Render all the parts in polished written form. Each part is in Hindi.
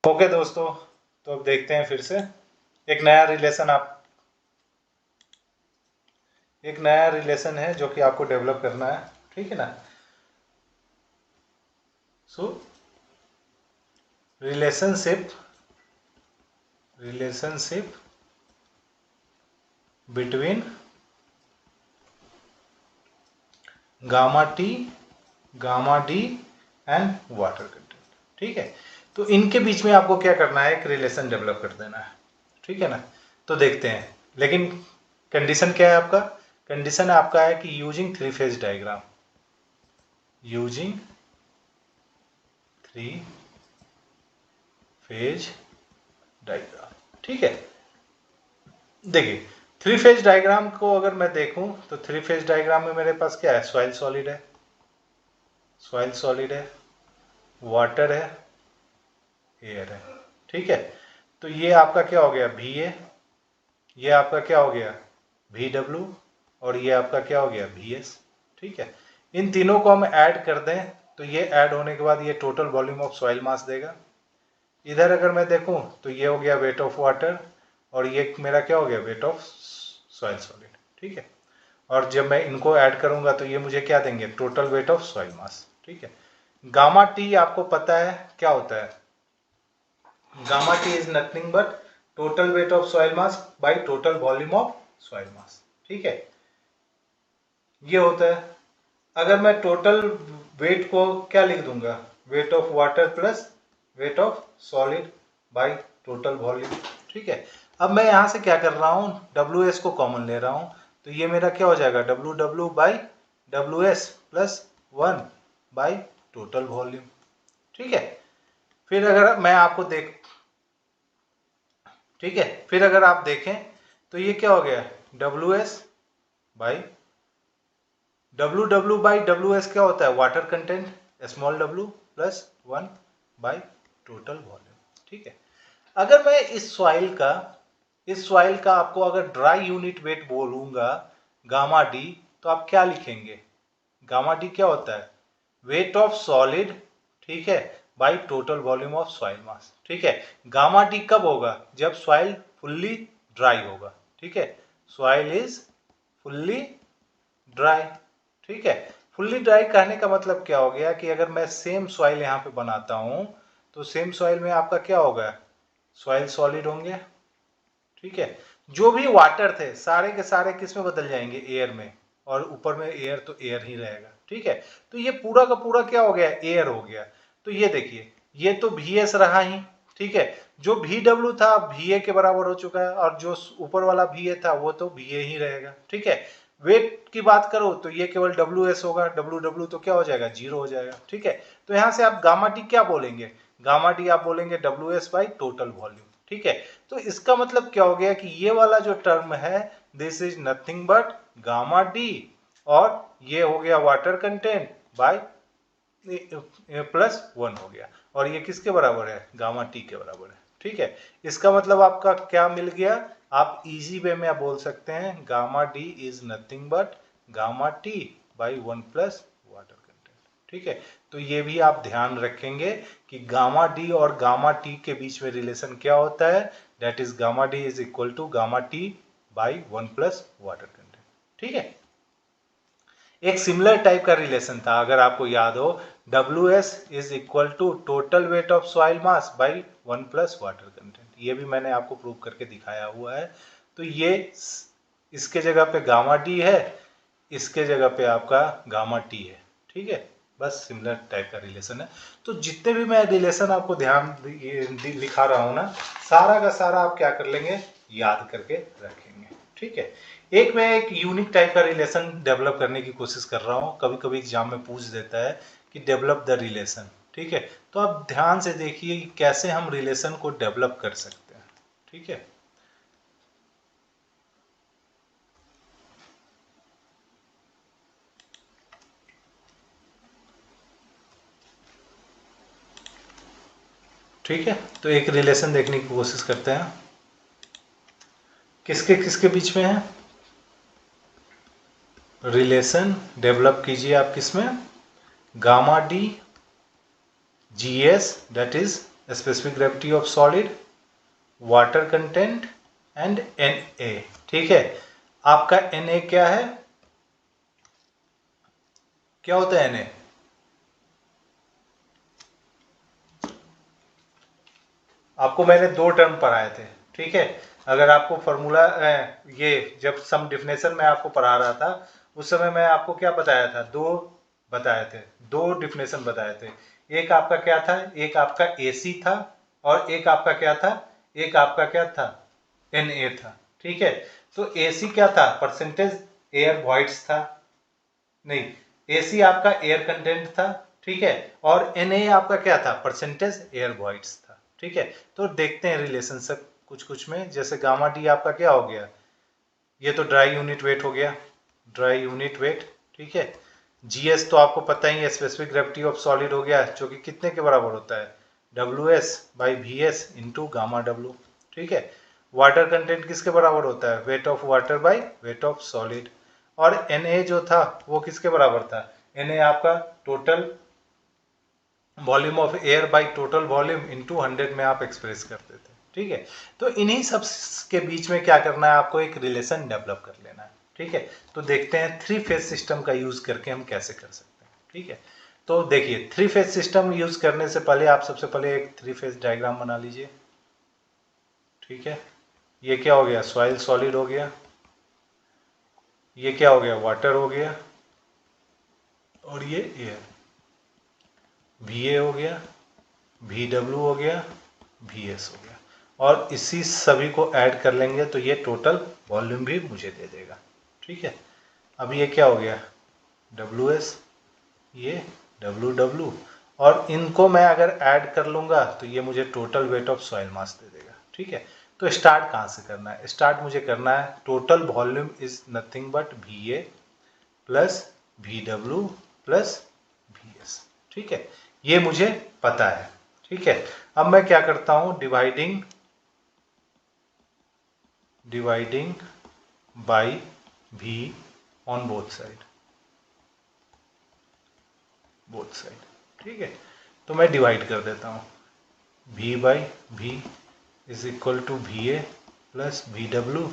ओके दोस्तों, तो अब देखते हैं फिर से एक नया रिलेशन है जो कि आपको डेवलप करना है। ठीक है ना। So relationship between gamma T, gamma D and water content. ठीक है, तो इनके बीच में आपको क्या करना है, एक रिलेशन डेवलप कर देना है। ठीक है ना। तो देखते हैं, लेकिन कंडीशन क्या है आपका? कंडीशन आपका है कि using three phase diagram, using three phase diagram. ठीक है, देखिए थ्री फेज डायग्राम को अगर मैं देखूं तो थ्री फेज डायग्राम में मेरे पास क्या है, सॉइल सॉलिड है, वाटर है, एयर है। ठीक है, तो ये आपका क्या हो गया, वी ए, ये आपका क्या हो गया, वी डब्ल्यू, और ये आपका क्या हो गया, वी एस। ठीक है, इन तीनों को हम ऐड कर दें तो ये ऐड होने के बाद ये टोटल वॉल्यूम ऑफ सॉइल मास देगा। इधर अगर मैं देखूं तो ये हो गया वेट ऑफ वाटर, और ये मेरा क्या हो गया, वेट ऑफ सॉइल सॉलिड। ठीक है, और जब मैं इनको ऐड करूंगा तो ये मुझे क्या देंगे, टोटल वेट ऑफ सॉइल मास। ठीक है, गामा टी आपको पता है क्या होता है, gamma T is nothing but total weight of soil mass by total volume of soil मास। ठीक है, ये होता है। अगर मैं टोटल वेट को क्या लिख दूंगा, wait of water plus weight of solid by total volume. ठीक है, अब मैं यहां से क्या कर रहा हूं, डब्ल्यू एस को कॉमन ले रहा हूं, तो ये मेरा क्या हो जाएगा, W W by W S plus one by total volume. ठीक है, फिर अगर मैं आपको देख ठीक है, फिर अगर आप देखें तो ये क्या हो गया, W S by W W by W S क्या होता है, water content, small W plus one by total volume. ठीक है, अगर मैं इस सॉइल का आपको अगर ड्राई यूनिट वेट बोलूंगा गामा डी, तो आप क्या लिखेंगे, गामा डी क्या होता है, वेट ऑफ सॉलिड, ठीक है, by total volume of soil मास। ठीक है, गामा डी कब होगा, जब सॉइल फुल्ली ड्राई होगा। ठीक है, सॉइल इज फुल्ली ड्राई। ठीक है, फुल्ली ड्राई कहने का मतलब क्या हो गया कि अगर मैं सेम सॉइल यहाँ पे बनाता हूँ तो सेम सॉइल में आपका क्या होगा, सॉइल सॉलिड होंगे। ठीक है, जो भी वाटर थे सारे के सारे किस में बदल जाएंगे, एयर में, और ऊपर में एयर तो एयर ही रहेगा। ठीक है, तो ये पूरा का पूरा क्या हो गया, एयर हो गया। तो ये देखिए, ये तो वी एस रहा ही। ठीक है, जो वी डब्ल्यू था वी ए के बराबर हो चुका है, और जो ऊपर वाला वी ए था वो तो वी ए ही रहेगा। ठीक है, वेट की बात करो तो ये केवल डब्ल्यू एस होगा, डब्ल्यू डब्ल्यू तो क्या हो जाएगा, जीरो हो जाएगा। ठीक है, तो यहां से आप गामा टी क्या बोलेंगे, गामा टी आप बोलेंगे W S by total volume. ठीक है, तो इसका मतलब क्या हो गया कि ये वाला जो टर्म है, this is nothing but gamma d, और ये हो गया water content bye plus one हो गया, और ये किसके बराबर है, गामा टी के बराबर है। ठीक है, इसका मतलब आपका क्या मिल गया, आप इजी वे में आप बोल सकते हैं gamma D is nothing but gamma t by one plus water content. ठीक है, तो ये भी आप ध्यान रखेंगे कि गामा डी और गामा टी के बीच में रिलेशन क्या होता है, that is gamma D is equal to gamma t by one plus water content. ठीक है, एक सिमिलर टाइप का रिलेशन था, अगर आपको याद हो, W S is equal to total weight of soil mass by one plus water content. ये भी मैंने आपको प्रूव करके दिखाया हुआ है। तो ये इसके जगह पे गामा डी है, इसके जगह पे आपका गामा टी है। ठीक है, बस सिमिलर टाइप का रिलेशन है। तो जितने भी मैं रिलेशन आपको लिखा रहा हूँ ना, सारा का सारा आप क्या कर लेंगे, याद करके रखेंगे। ठीक है, मैं एक यूनिक टाइप का रिलेशन डेवलप करने की कोशिश कर रहा हूँ, कभी कभी एग्जाम में पूछ देता है कि डेवलप द रिलेशन। ठीक है, तो आप ध्यान से देखिए कि कैसे हम रिलेशन को डेवलप कर सकते हैं। ठीक है, ठीक है, तो एक रिलेशन देखने की कोशिश करते हैं, किसके किसके बीच में है रिलेशन, डेवलप कीजिए आप किसमें, gamma D G S that is specific gravity of solid, water content and Na। ठीक है, आपका Na क्या है, क्या होता है Na? आपको मैंने दो टर्म पढ़ाए थे, ठीक है। अगर आपको फॉर्मूला ये जब सम डिफिनेशन में आपको पढ़ा रहा था उस समय मैं आपको क्या बताया था, दो डिफिनेशन बताए थे। एक आपका क्या था, एक आपका AC था और एक आपका क्या था, एक आपका क्या था, Na था। ठीक है, तो AC क्या था, परसेंटेज एयर वॉइड्स था, नहीं, AC आपका एयर कंटेंट था, ठीक है, और Na आपका क्या था, परसेंटेज एयर वॉइड्स था। ठीक है, तो देखते हैं रिलेशनशिप कुछ कुछ में, जैसे गामा डी आपका क्या हो गया, ये तो ड्राई यूनिट वेट हो गया, ड्राई यूनिट वेट। ठीक है, GS तो आपको पता ही है, स्पेसिफिक ग्रेविटी ऑफ सॉलिड हो गया, जो कि कितने के बराबर होता है, WS by VS into gamma W। ठीक है, वाटर कंटेंट किसके बराबर होता है, wait of water by weight of solid. और Na जो था वो किसके बराबर था, Na आपका total volume of air by total volume into 100 में आप एक्सप्रेस करते थे। ठीक है, तो इन्हीं सब के बीच में क्या करना है, आपको एक रिलेशन डेवलप कर लेना है। ठीक है, तो देखते हैं 3 फेज सिस्टम का यूज करके हम कैसे कर सकते हैं। ठीक है, तो देखिए 3 फेज सिस्टम यूज करने से पहले आप सबसे पहले एक 3 फेज डायग्राम बना लीजिए। ठीक है, ये क्या हो गया, सॉइल सॉलिड हो गया, ये क्या हो गया, वाटर हो गया, और ये एयर, VA हो गया, VW हो गया, VS हो गया, और इसी सभी को ऐड कर लेंगे तो ये टोटल वॉल्यूम भी मुझे दे देगा। ठीक है, अब ये क्या हो गया, WS, ये WW, और इनको मैं अगर ऐड कर लूँगा तो ये मुझे total weight of soil mass दे देगा। ठीक है, तो स्टार्ट कहाँ से करना है, स्टार्ट मुझे करना है, total volume is nothing but VA plus VW plus VS। ठीक है, ये मुझे पता है। ठीक है, अब मैं क्या करता हूं, dividing by V on both side. ठीक है, तो मैं डिवाइड कर देता हूं, V by V is equal to VA plus VW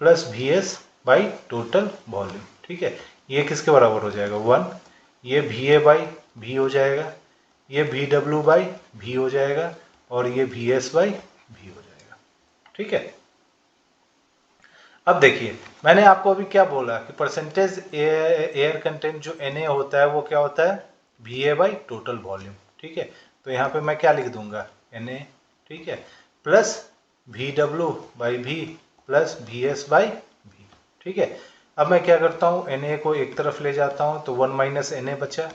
plus VS by total volume. ठीक है, ये किसके बराबर हो जाएगा, 1, ये VA बाई V हो जाएगा, ये VW बाई V हो जाएगा, और ये VS बाई V हो जाएगा। ठीक है, अब देखिए मैंने आपको अभी क्या बोला कि परसेंटेज एयर कंटेंट जो Na होता है वो क्या होता है, VA बाई टोटल वॉल्यूम। ठीक है, तो यहाँ पे मैं क्या लिख दूंगा, Na, ठीक है, plus VW by V plus VS by V। ठीक है, अब मैं क्या करता हूँ, Na को एक तरफ ले जाता हूँ तो 1 माइनस Na बचा,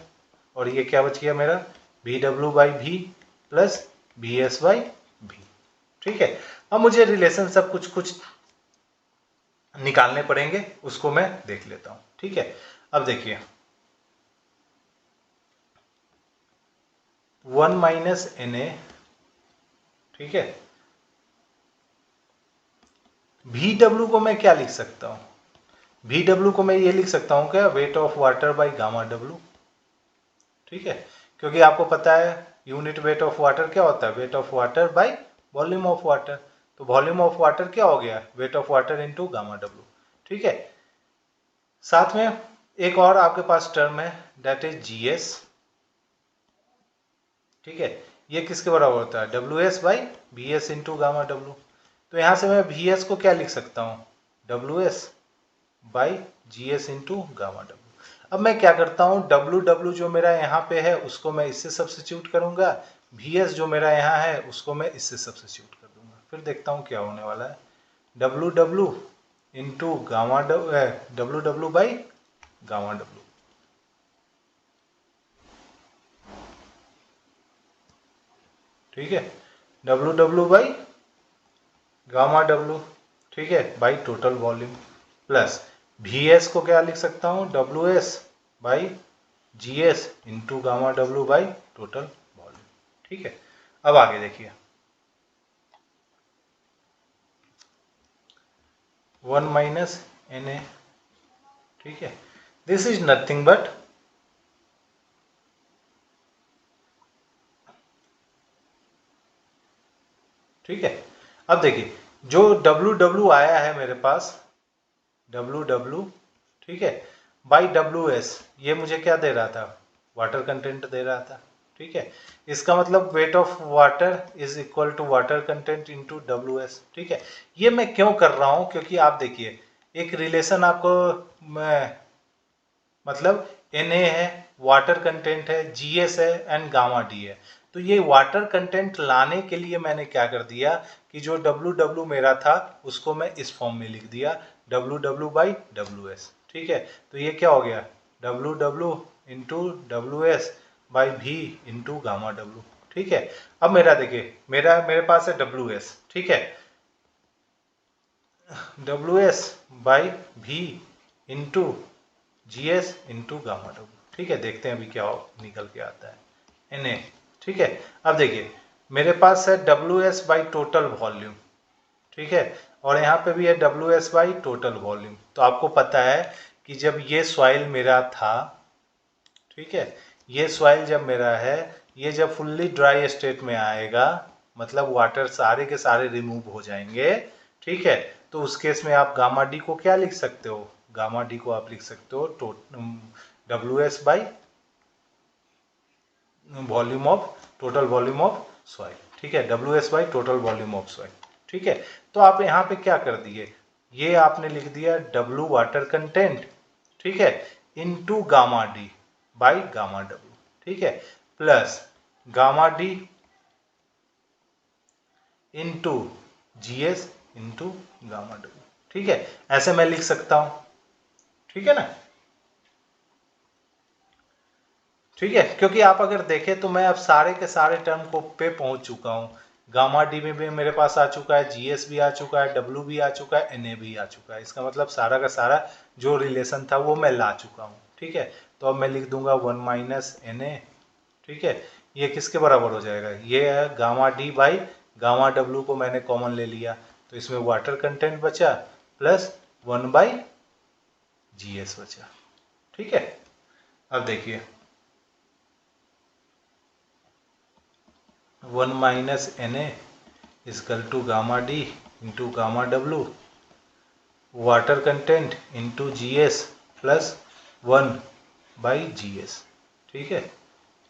और ये क्या बच गया मेरा, VW by V plus VS by V। ठीक है, अब मुझे रिलेशन सब कुछ कुछ निकालने पड़ेंगे, उसको मैं देख लेता हूं। ठीक है, अब देखिए 1 माइनस Na, ठीक है, VW को मैं क्या लिख सकता हूं, VW को मैं ये लिख सकता हूं क्या, wait of water by gamma W। ठीक है, क्योंकि आपको पता है यूनिट वेट ऑफ वाटर क्या होता है, wait of water by volume of water, तो वॉल्यूम ऑफ वाटर क्या हो गया, wait of water into gamma W। ठीक है, साथ में एक और आपके पास टर्म है दैट इज GS। ठीक है, ये किसके बराबर होता है, WS by VS into gamma W। तो यहां से मैं VS को क्या लिख सकता हूं, WS by GS into gamma W। अब मैं क्या करता हूं, WW जो मेरा यहाँ पे है उसको मैं इससे सब्स्टिट्यूट करूंगा, VS जो मेरा यहाँ है उसको मैं इससे सब्स्टिट्यूट कर दूंगा, फिर देखता हूं क्या होने वाला है, WW into gamma WW by gamma W। ठीक है, WW बाई गामा W, ठीक है, by total volume, plus VS को क्या लिख सकता हूँ, WS by GS into gamma W by total volume. ठीक है, अब आगे देखिए 1 माइनस Na। ठीक है, दिस इज नथिंग बट ठीक है। अब देखिए जो W आया है मेरे पास, W, ठीक है, बाई WS, ये मुझे क्या दे रहा था, वाटर कंटेंट दे रहा था। ठीक है, इसका मतलब weight of water is equal to water content into WS। ठीक है, ये मैं क्यों कर रहा हूं, क्योंकि आप देखिए एक रिलेशन आपको मतलब Na है, वाटर कंटेंट है, GS है एंड गामा D है। तो ये वाटर कंटेंट लाने के लिए मैंने क्या कर दिया कि जो W मेरा था उसको मैं इस फॉर्म में लिख दिया, W बाई WS। ठीक है, तो ये क्या हो गया, W into WS by V into gamma W। ठीक है, अब मेरा देखिए मेरे पास है WS, ठीक है, WS by V into GS into gamma W। ठीक है, देखते हैं अभी क्या निकल के आता है, Na। ठीक है, अब देखिए मेरे पास है WS बाई टोटल वॉल्यूम। ठीक है, और यहाँ पे भी है WS बाई टोटल वॉल्यूम। तो आपको पता है कि जब ये सॉइल मेरा था, ठीक है, ये सॉइल जब मेरा है, ये जब फुल्ली ड्राई स्टेट में आएगा, मतलब वाटर सारे के सारे रिमूव हो जाएंगे। ठीक है, तो उस केस में आप गामा डी को क्या लिख सकते हो, गामा डी को आप लिख सकते हो WS by volume of total volume of soil. ठीक है, WS by total volume of soil. ठीक है, तो आप यहाँ पे क्या कर दिए, ये आपने लिख दिया W वाटर कंटेंट, ठीक है, into gamma D by gamma W। ठीक है, plus gamma D into GS into gamma W। ठीक है, ऐसे मैं लिख सकता हूं। ठीक है ना, ठीक है, क्योंकि आप अगर देखें तो मैं अब सारे के सारे टर्म को पे पहुंच चुका हूं। गामा डी में भी मेरे पास आ चुका है, GS भी आ चुका है, W भी आ चुका है, Na भी आ चुका है। इसका मतलब सारा का सारा जो रिलेशन था वो मैं ला चुका हूं। ठीक है, तो अब मैं लिख दूंगा 1 माइनस Na। ठीक है, ये किसके बराबर हो जाएगा, ये है gamma D by gamma W को मैंने कॉमन ले लिया, तो इसमें वाटर कंटेंट बचा प्लस 1 बाई GS बचा। ठीक है, अब देखिए 1 minus Na is equal to gamma D into gamma W, water content into GS plus 1 by GS। ठीक है,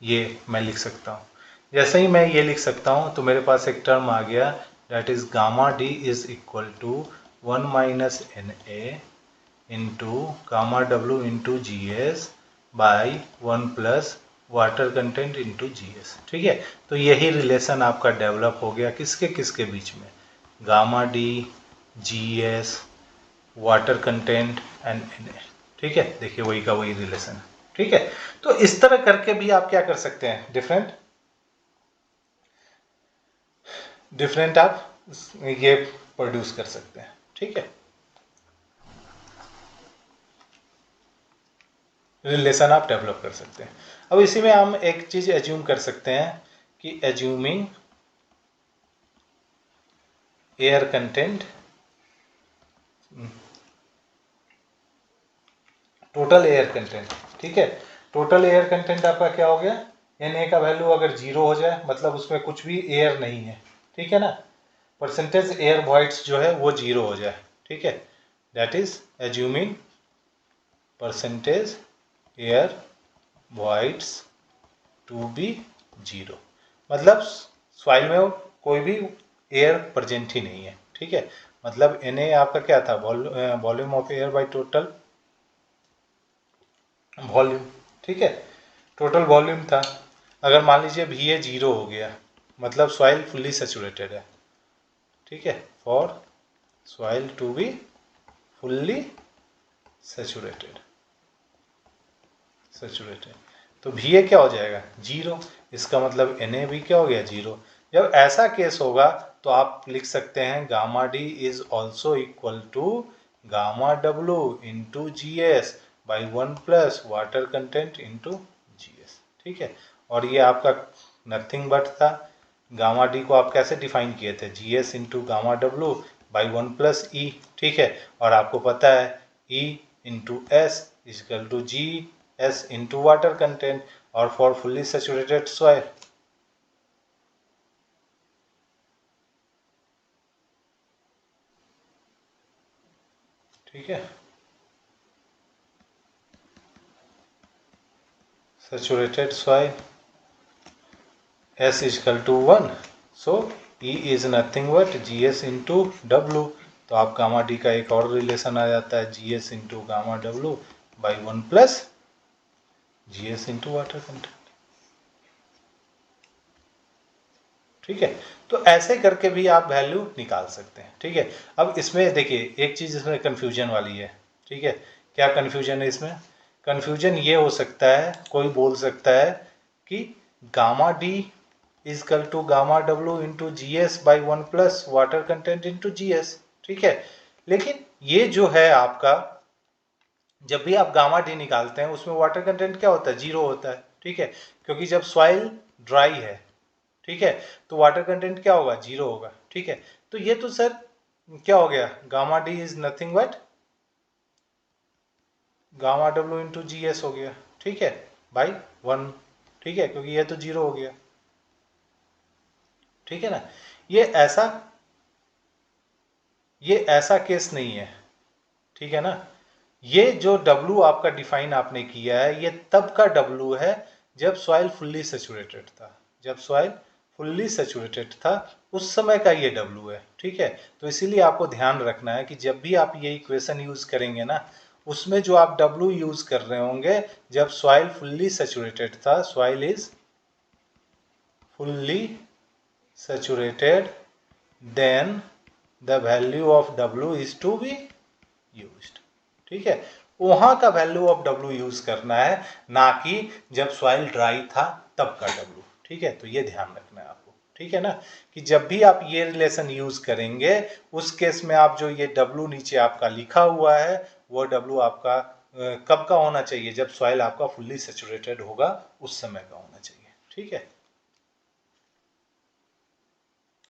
ये मैं लिख सकता हूँ। जैसे ही मैं ये लिख सकता हूँ तो मेरे पास एक टर्म आ गया, that is gamma D is equal to 1 minus Na into gamma W into GS by 1 plus water content into GS। ठीक है, तो यही रिलेशन आपका डेवलप हो गया किसके किसके बीच में, gamma D, GS, water content and Na। ठीक है, देखिए वही का वही रिलेशन है। ठीक है, तो इस तरह करके भी आप क्या कर सकते हैं, डिफरेंट डिफरेंट आप ये प्रोड्यूस कर सकते हैं। ठीक है, रिलेशन आप डेवलप कर सकते हैं। अब इसी में हम एक चीज एज्यूम कर सकते हैं कि assuming air content, total air content. ठीक है, टोटल एयर कंटेंट आपका क्या हो गया, Na का वैल्यू अगर 0 हो जाए मतलब उसमें कुछ भी एयर नहीं है। ठीक है ना, परसेंटेज एयर वॉइड्स जो है वो 0 हो जाए। ठीक है, that is assuming percentage air voids to be 0, मतलब सॉइल में कोई भी एयर प्रेजेंट ही नहीं है। ठीक है, मतलब Na आपका क्या था, volume of air by total volume. ठीक है, टोटल वॉल्यूम था। अगर मान लीजिए Va 0 हो गया मतलब सॉइल फुल्ली सेचुरेटेड है। ठीक है, for soil to be fully saturated saturated तो Va क्या हो जाएगा 0, इसका मतलब Na भी क्या हो गया 0। जब ऐसा केस होगा तो आप लिख सकते हैं gamma D is also equal to gamma W into GS by 1 plus water content into GS। ठीक है, और ये आपका नथिंग बट था, गामा डी को आप कैसे डिफाइन किए थे, GS into gamma W by 1 plus E। ठीक है, और आपको पता है E into S is equal to GS into water content, और फॉर फुल्ली सेचुरेटेड सॉइल ठीक है, saturated soil S is equal to 1, so E is nothing but GS into W. तो आप गामा डी का एक और रिलेशन आ जाता है, GS into gamma W by 1 plus GS into water content. ठीक है, तो ऐसे करके भी आप वैल्यू निकाल सकते हैं। ठीक है, अब इसमें देखिए एक चीज़ इसमें कन्फ्यूजन वाली है। ठीक है, क्या कन्फ्यूजन है इसमें? कन्फ्यूजन ये हो सकता है, कोई बोल सकता है कि gamma D is equal to gamma W into G S by 1 plus water content into G S. ठीक है, लेकिन ये जो है आपका, जब भी आप गामा डी निकालते हैं उसमें वाटर कंटेंट क्या होता है? 0 होता है। ठीक है, क्योंकि जब सॉइल ड्राई है, ठीक है, तो वाटर कंटेंट क्या होगा? 0 होगा। ठीक है, तो ये तो सर क्या हो गया? Gamma D is nothing but gamma W into G S हो गया। ठीक है, बाई 1। ठीक है, क्योंकि ये तो 0 हो गया। ठीक है ना, ये ऐसा केस नहीं है। ठीक है ना, ये जो W आपका डिफाइन आपने किया है, ये तब का W है जब सॉइल फुल्ली सैचुरेटेड था। जब सॉइल फुल्ली सैचुरेटेड था उस समय का ये W है। ठीक है, तो इसीलिए आपको ध्यान रखना है कि जब भी आप ये इक्वेशन यूज करेंगे ना, उसमें जो आप W यूज कर रहे होंगे जब सॉइल फुल्ली सैचुरेटेड था, soil is fully saturated, then the value of W is to be used। ठीक है, वहां का वैल्यू ऑफ W यूज करना है, ना कि जब सॉइल ड्राई था तब का W। ठीक है, तो ये ध्यान रखना है आपको। ठीक है ना, कि जब भी आप ये रिलेशन यूज करेंगे उस केस में आप जो ये W नीचे आपका लिखा हुआ है वो W आपका कब का होना चाहिए? जब सॉइल आपका फुल्ली सैचुरेटेड होगा उस समय का होना चाहिए। ठीक है।